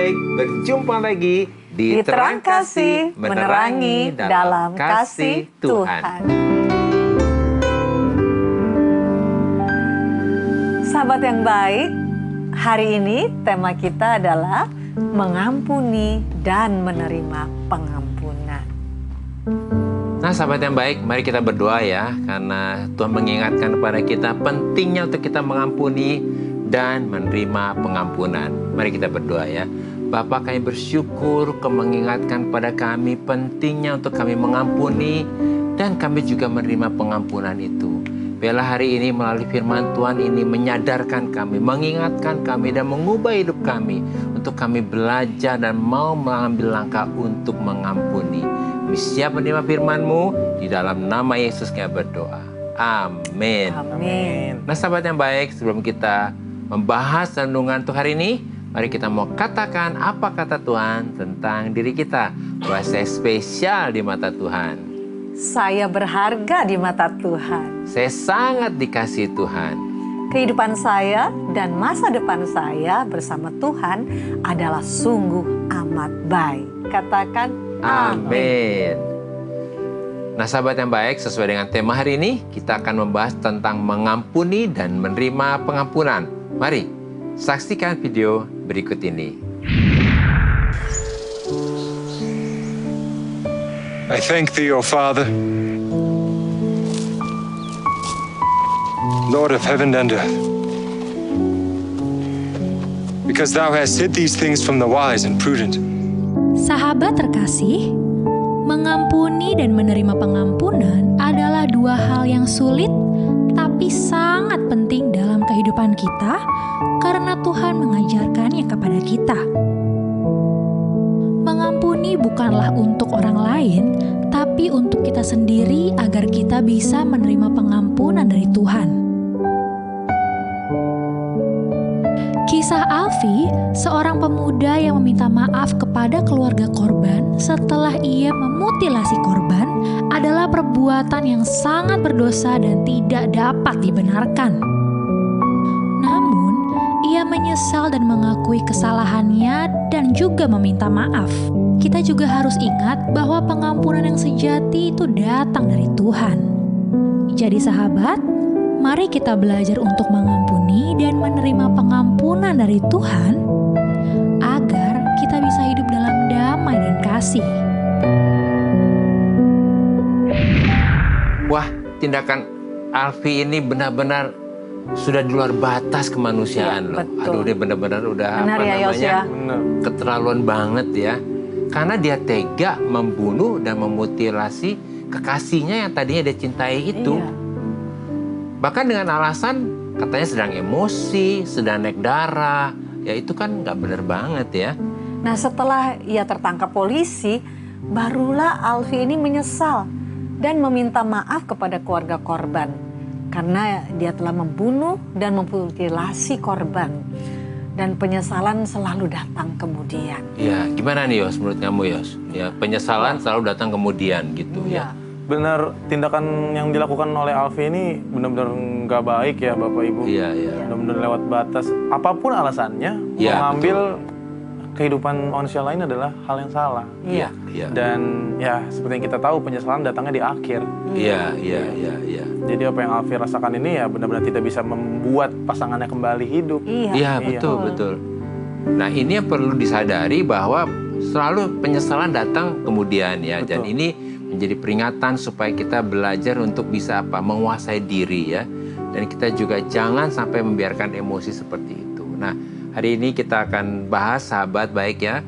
baik, berjumpa lagi di Terang Kasih, menerangi dalam kasih Tuhan. Sahabat yang baik, hari ini tema kita adalah mengampuni dan menerima pengampunan. Nah sahabat yang baik, mari kita berdoa ya, karena Tuhan mengingatkan kepada kita pentingnya untuk kita mengampuni dan menerima pengampunan. Mari kita berdoa ya. Bapa, kami bersyukur Kau mengingatkan kepada kami pentingnya untuk kami mengampuni dan kami juga menerima pengampunan itu. Biarlah hari ini melalui firman Tuhan ini menyadarkan kami, mengingatkan kami dan mengubah hidup kami untuk kami belajar dan mau mengambil langkah untuk mengampuni. Kami siap menerima firman-Mu, di dalam nama Yesus kami berdoa. Amin. Amin. Nah sahabat yang baik, sebelum kita membahas renungan untuk hari ini, mari kita mau katakan apa kata Tuhan tentang diri kita. Bahwa saya spesial di mata Tuhan. Saya berharga di mata Tuhan. Saya sangat dikasihi Tuhan. Kehidupan saya dan masa depan saya bersama Tuhan adalah sungguh amat baik. Katakan amin. Nah sahabat yang baik, sesuai dengan tema hari ini, kita akan membahas tentang mengampuni dan menerima pengampunan. Mari, saksikan video berikut ini. I thank Thee, O Father, Lord of heaven and earth, because Thou hast hid these things from the wise and prudent. Sahabat terkasih, mengampuni dan menerima pengampunan adalah dua hal yang sulit tapi sangat penting dalam kehidupan kita karena Tuhan mengajarkannya kepada kita. Mengampuni bukanlah untuk orang lain, tapi untuk kita sendiri agar kita bisa menerima pengampunan dari Tuhan. Kisah Alfi, seorang pemuda yang meminta maaf kepada keluarga korban setelah ia memutilasi korban, adalah perbuatan yang sangat berdosa dan tidak dapat dibenarkan. Namun, ia menyesal dan mengakui kesalahannya dan juga meminta maaf. Kita juga harus ingat bahwa pengampunan yang sejati itu datang dari Tuhan. Jadi sahabat, mari kita belajar untuk mengampuni dan menerima pengampunan dari Tuhan agar kita bisa hidup dalam damai dan kasih. Wah, tindakan Alfi ini benar-benar sudah di luar batas kemanusiaan loh. Betul. Aduh, dia benar-benar udah Benar ya, Yos, ya? keterlaluan banget ya. Karena dia tega membunuh dan memutilasi kekasihnya yang tadinya dia cintai itu. Iya. Bahkan dengan alasan katanya sedang emosi, sedang naik darah. Ya itu kan nggak benar banget ya. Nah setelah ia tertangkap polisi, barulah Alfi ini menyesal dan meminta maaf kepada keluarga korban. Karena dia telah membunuh dan memutilasi korban. Dan penyesalan selalu datang kemudian. Ya, gimana nih Yos menurut kamu Yos? Ya, penyesalan selalu datang kemudian gitu ya. Benar, tindakan yang dilakukan oleh Alfi ini benar-benar nggak baik ya Bapak Ibu. Iya, iya. Benar-benar lewat batas. Apapun alasannya, Ya, mengambil kehidupan manusia lain adalah hal yang salah. Iya, iya. Dan ya seperti yang kita tahu penyesalan datangnya di akhir. Iya, iya, iya, iya. Jadi apa yang Alfi rasakan ini ya benar-benar tidak bisa membuat pasangannya kembali hidup. Iya, betul, betul. Nah, ini yang perlu disadari bahwa selalu penyesalan datang kemudian ya. Dan ini menjadi peringatan supaya kita belajar untuk bisa menguasai diri ya. Dan kita juga jangan sampai membiarkan emosi seperti itu. Nah, hari ini kita akan bahas sahabat baik ya.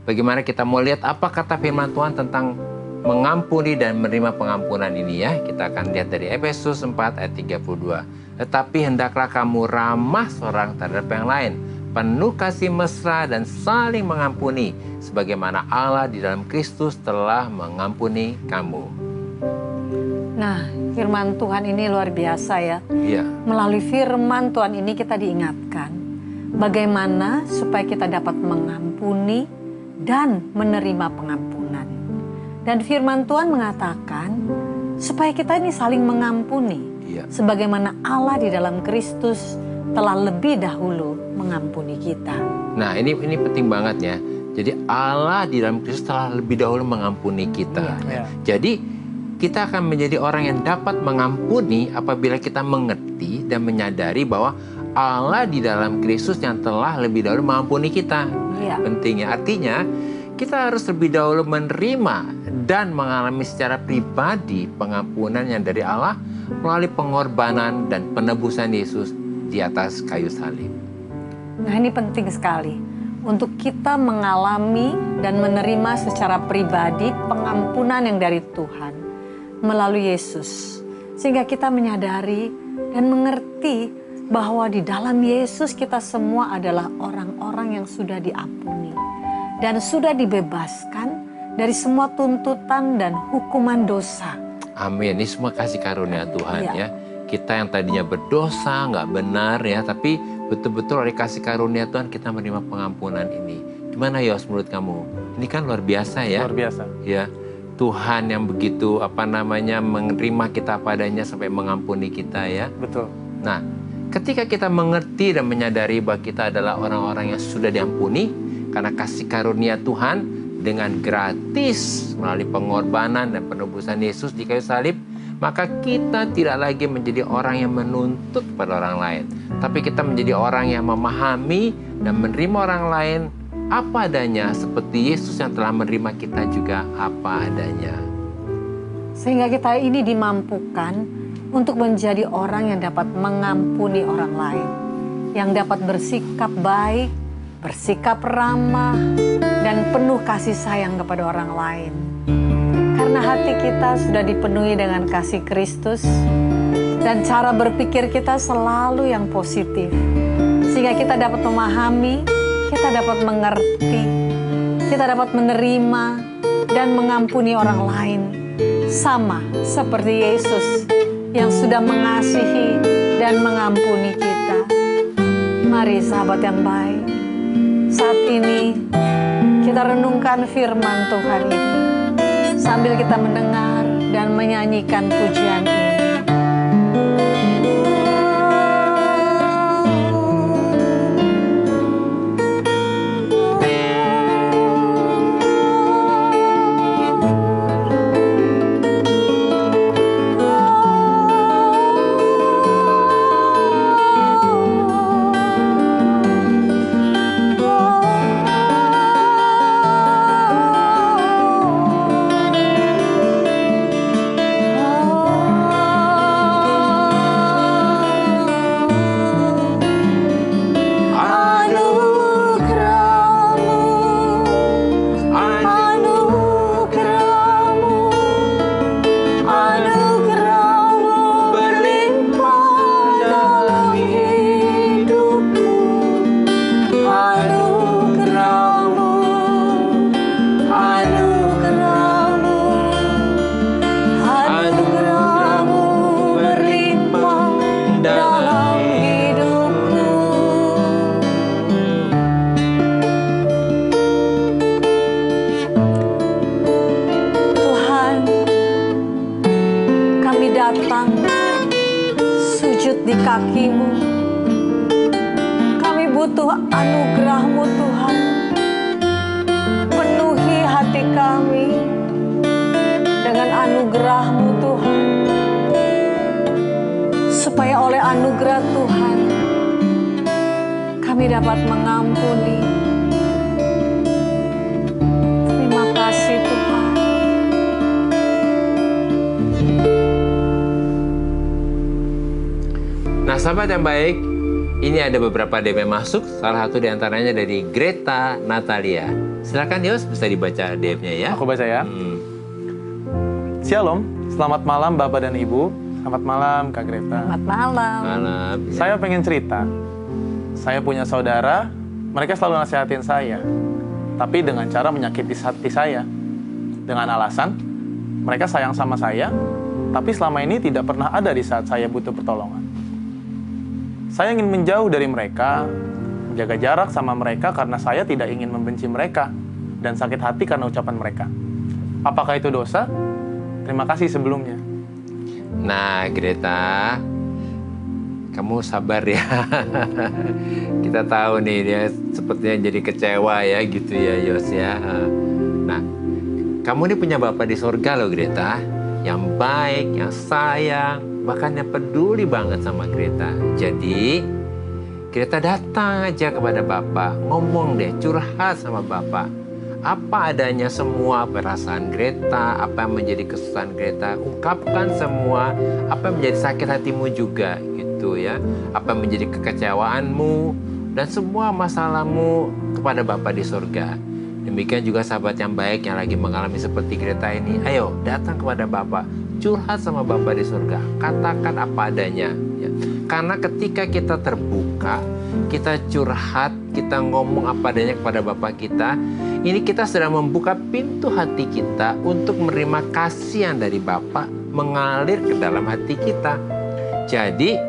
Bagaimana kita mau lihat apa kata firman Tuhan tentang mengampuni dan menerima pengampunan ini ya. Kita akan lihat dari Efesus 4 ayat 32. Tetapi hendaklah kamu ramah seorang terhadap yang lain, penuh kasih mesra dan saling mengampuni, sebagaimana Allah di dalam Kristus telah mengampuni kamu. Nah, firman Tuhan ini luar biasa ya. Iya. Melalui firman Tuhan ini kita diingatkan bagaimana supaya kita dapat mengampuni dan menerima pengampunan. Dan firman Tuhan mengatakan supaya kita ini saling mengampuni. Iya. Sebagaimana Allah di dalam Kristus telah lebih dahulu mengampuni kita. Nah, ini penting banget ya. Jadi Allah di dalam Kristus telah lebih dahulu mengampuni kita. Iya. Jadi kita akan menjadi orang yang dapat mengampuni apabila kita mengerti dan menyadari bahwa Allah di dalam Kristus yang telah lebih dahulu mengampuni kita. Iya. Pentingnya artinya kita harus lebih dahulu menerima dan mengalami secara pribadi pengampunan yang dari Allah melalui pengorbanan dan penebusan Yesus di atas kayu salib. Nah, ini penting sekali untuk kita mengalami dan menerima secara pribadi pengampunan yang dari Tuhan melalui Yesus. Sehingga kita menyadari dan mengerti bahwa di dalam Yesus kita semua adalah orang-orang yang sudah diampuni dan sudah dibebaskan dari semua tuntutan dan hukuman dosa. Amin. Ini semua kasih karunia Tuhan Iya. ya. Kita yang tadinya berdosa, nggak benar ya, tapi betul-betul oleh kasih karunia Tuhan kita menerima pengampunan ini. Gimana Yos menurut kamu? Ini kan luar biasa ya. Luar biasa. Ya, Tuhan yang begitu menerima kita padanya sampai mengampuni kita ya. Betul. Nah, ketika kita mengerti dan menyadari bahwa kita adalah orang-orang yang sudah diampuni karena kasih karunia Tuhan dengan gratis melalui pengorbanan dan penebusan Yesus di kayu salib, maka kita tidak lagi menjadi orang yang menuntut pada orang lain, tapi kita menjadi orang yang memahami dan menerima orang lain apa adanya, seperti Yesus yang telah menerima kita juga apa adanya. Sehingga kita ini dimampukan untuk menjadi orang yang dapat mengampuni orang lain, yang dapat bersikap baik, bersikap ramah, dan penuh kasih sayang kepada orang lain. Karena hati kita sudah dipenuhi dengan kasih Kristus dan cara berpikir kita selalu yang positif. Sehingga kita dapat memahami, kita dapat mengerti, kita dapat menerima dan mengampuni orang lain. Sama seperti Yesus yang sudah mengasihi dan mengampuni kita. Mari sahabat yang baik, saat ini kita renungkan firman Tuhan ini sambil kita mendengar dan menyanyikan pujian ini. Sujud di kaki-Mu. Kami butuh anugerah-Mu Tuhan. Penuhi hati kami dengan anugerah-Mu Tuhan. Supaya oleh anugerah Tuhan kami dapat mengampuni. Terima kasih Tuhan. Nah, sahabat yang baik, ini ada beberapa DM yang masuk. Salah satu diantaranya dari Greta Natalia. Silakan Yos, bisa dibaca DM-nya ya. Aku baca ya. Shalom, selamat malam Bapak dan Ibu. Selamat malam Kak Greta. Selamat malam. Malam. Saya pengen cerita. Saya punya saudara, mereka selalu nasihatin saya. Tapi dengan cara menyakiti hati saya. Dengan alasan, mereka sayang sama saya, tapi selama ini tidak pernah ada di saat saya butuh pertolongan. Saya ingin menjauh dari mereka, menjaga jarak sama mereka karena saya tidak ingin membenci mereka dan sakit hati karena ucapan mereka. Apakah itu dosa? Terima kasih sebelumnya. Nah, Greta, kamu sabar ya. Kita tahu nih dia sepertinya jadi kecewa ya gitu ya Yos ya. Nah, kamu ini punya Bapa di sorga loh Greta, yang baik, yang sayang, bahkan yang peduli banget sama Greta. Jadi Greta datang aja kepada Bapa, ngomong deh, curhat sama Bapa. Apa adanya semua perasaan Greta, apa yang menjadi kesusahan Greta, ungkapkan semua apa yang menjadi sakit hatimu juga gitu ya. Apa yang menjadi kekecewaanmu dan semua masalahmu kepada Bapa di surga. Demikian juga sahabat yang baik yang lagi mengalami seperti Greta ini. Ayo datang kepada Bapa, curhat sama Bapa di surga, katakan apa adanya ya. Karena ketika kita terbuka, kita curhat, kita ngomong apa adanya kepada Bapa kita, ini kita sedang membuka pintu hati kita untuk menerima kasihan dari Bapa mengalir ke dalam hati kita. Jadi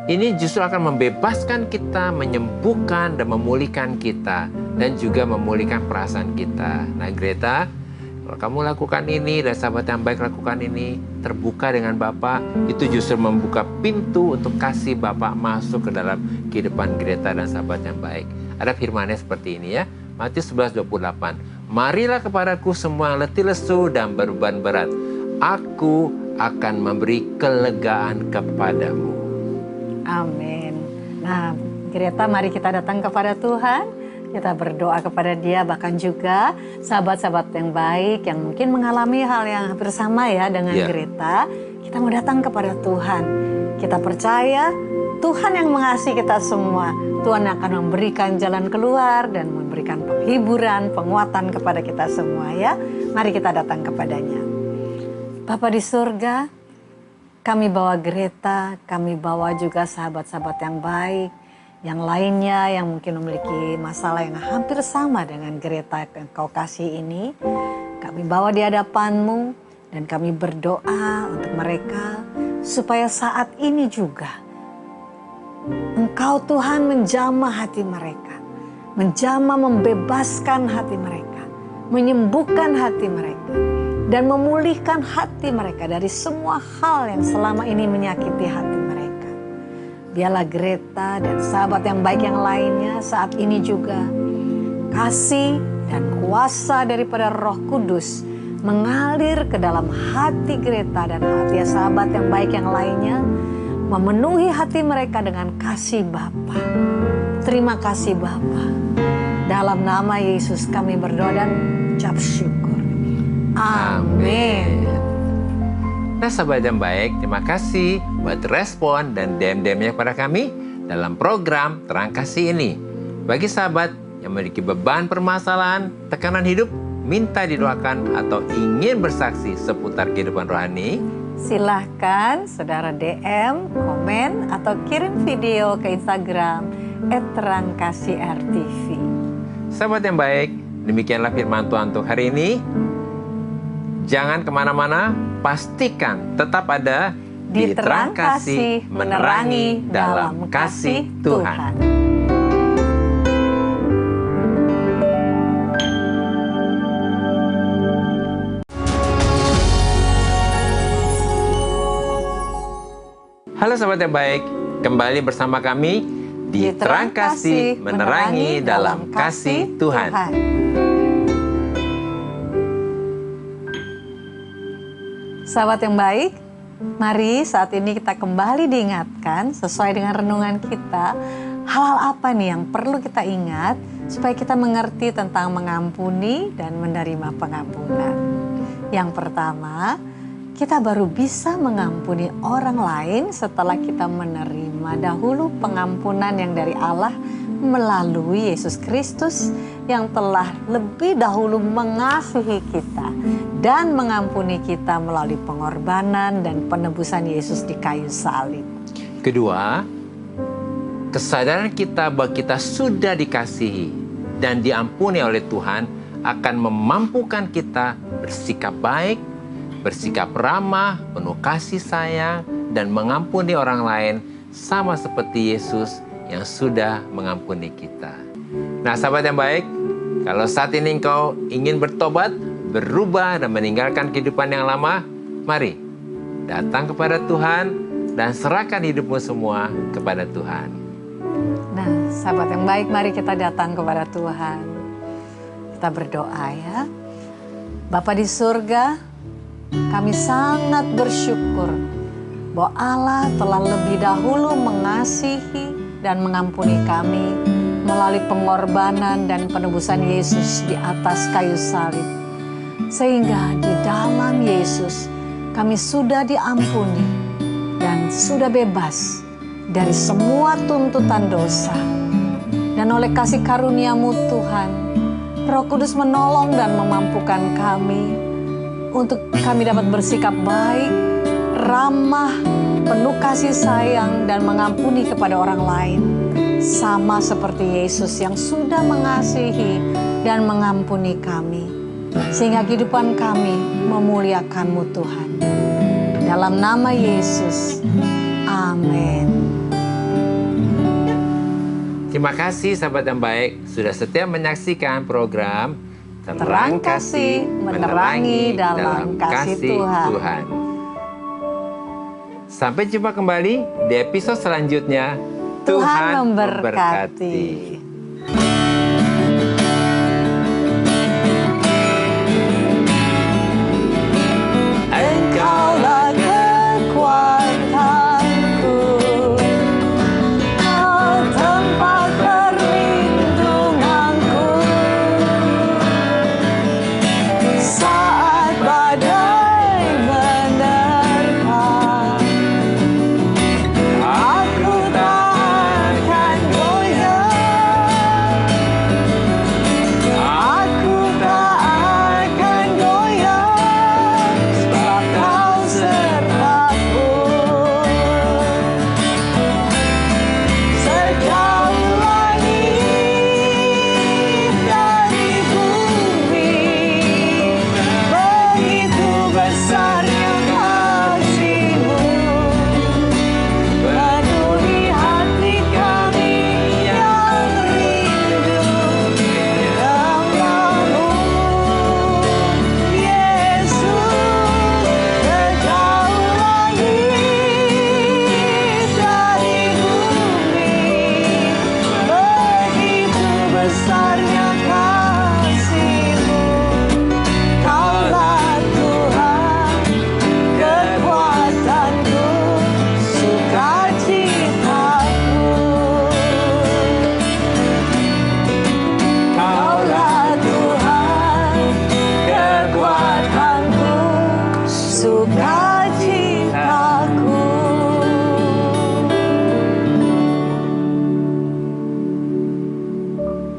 ini justru akan membebaskan kita, menyembuhkan dan memulihkan kita, dan juga memulihkan perasaan kita. Nah Greta, kalau kamu lakukan ini dan sahabat yang baik lakukan ini, terbuka dengan Bapa, itu justru membuka pintu untuk kasih Bapa masuk ke dalam kehidupan Greta dan sahabat yang baik. Ada firman-Nya seperti ini ya, Matius 11:28. Marilah kepadaku semua yang letih lesu dan berbeban berat, aku akan memberi kelegaan kepadamu. Amin. Nah, Greta, mari kita datang kepada Tuhan. Kita berdoa kepada Dia, bahkan juga sahabat-sahabat yang baik yang mungkin mengalami hal yang hampir sama ya dengan Greta. Kita mau datang kepada Tuhan. Kita percaya Tuhan yang mengasihi kita semua. Tuhan akan memberikan jalan keluar dan memberikan penghiburan, penguatan kepada kita semua ya. Mari kita datang kepadanya. Bapa di surga, kami bawa Greta, kami bawa juga sahabat-sahabat yang baik, yang lainnya yang mungkin memiliki masalah yang hampir sama dengan Greta yang Kau kasih ini. Kami bawa di hadapan-Mu dan kami berdoa untuk mereka supaya saat ini juga Engkau Tuhan menjamah hati mereka, menjamah membebaskan hati mereka, menyembuhkan hati mereka, dan memulihkan hati mereka dari semua hal yang selama ini menyakiti hati mereka. Biarlah Greta dan sahabat yang baik yang lainnya saat ini juga kasih dan kuasa daripada Roh Kudus mengalir ke dalam hati Greta dan hati sahabat yang baik yang lainnya, memenuhi hati mereka dengan kasih Bapa. Terima kasih Bapa. Dalam nama Yesus kami berdoa dan ucap syukur. Amin. Nah sahabat yang baik, terima kasih buat respon dan DM-DM-nya kepada kami dalam program Terang Kasih ini. Bagi sahabat yang memiliki beban permasalahan, tekanan hidup, minta didoakan atau ingin bersaksi seputar kehidupan rohani, silahkan saudara DM, komen, atau kirim video ke Instagram @terangkasih_RTV. Sahabat yang baik, demikianlah firman Tuhan untuk hari ini. Jangan kemana-mana, pastikan tetap ada di Terang Kasih, menerangi dalam kasih Tuhan. Halo sahabat yang baik, kembali bersama kami di Terang Kasih, menerangi dalam kasih Tuhan. Sahabat yang baik, mari saat ini kita kembali diingatkan sesuai dengan renungan kita, hal-hal apa nih yang perlu kita ingat supaya kita mengerti tentang mengampuni dan menerima pengampunan. Yang pertama, kita baru bisa mengampuni orang lain setelah kita menerima dahulu pengampunan yang dari Allah melalui Yesus Kristus yang telah lebih dahulu mengasihi kita dan mengampuni kita melalui pengorbanan dan penebusan Yesus di kayu salib. Kedua, kesadaran kita bahwa kita sudah dikasihi dan diampuni oleh Tuhan akan memampukan kita bersikap baik, bersikap ramah, penuh kasih sayang, dan mengampuni orang lain sama seperti Yesus yang sudah mengampuni kita. Nah sahabat yang baik, kalau saat ini engkau ingin bertobat, berubah dan meninggalkan kehidupan yang lama, mari datang kepada Tuhan, dan serahkan hidupmu semua kepada Tuhan. Nah, sahabat yang baik, mari kita datang kepada Tuhan. Kita berdoa ya. Bapa di surga, kami sangat bersyukur bahwa Allah telah lebih dahulu mengasihi dan mengampuni kami melalui pengorbanan dan penebusan Yesus di atas kayu salib. Sehingga di dalam Yesus kami sudah diampuni dan sudah bebas dari semua tuntutan dosa. Dan oleh kasih karunia-Mu Tuhan, Roh Kudus menolong dan memampukan kami untuk kami dapat bersikap baik, ramah, penuh kasih sayang dan mengampuni kepada orang lain. Sama seperti Yesus yang sudah mengasihi dan mengampuni kami. Sehingga kehidupan kami memuliakan-Mu Tuhan. Dalam nama Yesus, amin. Terima kasih sahabat yang baik sudah setia menyaksikan program Terang Kasih Menerangi dalam Kasih Tuhan. Sampai jumpa kembali di episode selanjutnya. Tuhan memberkati.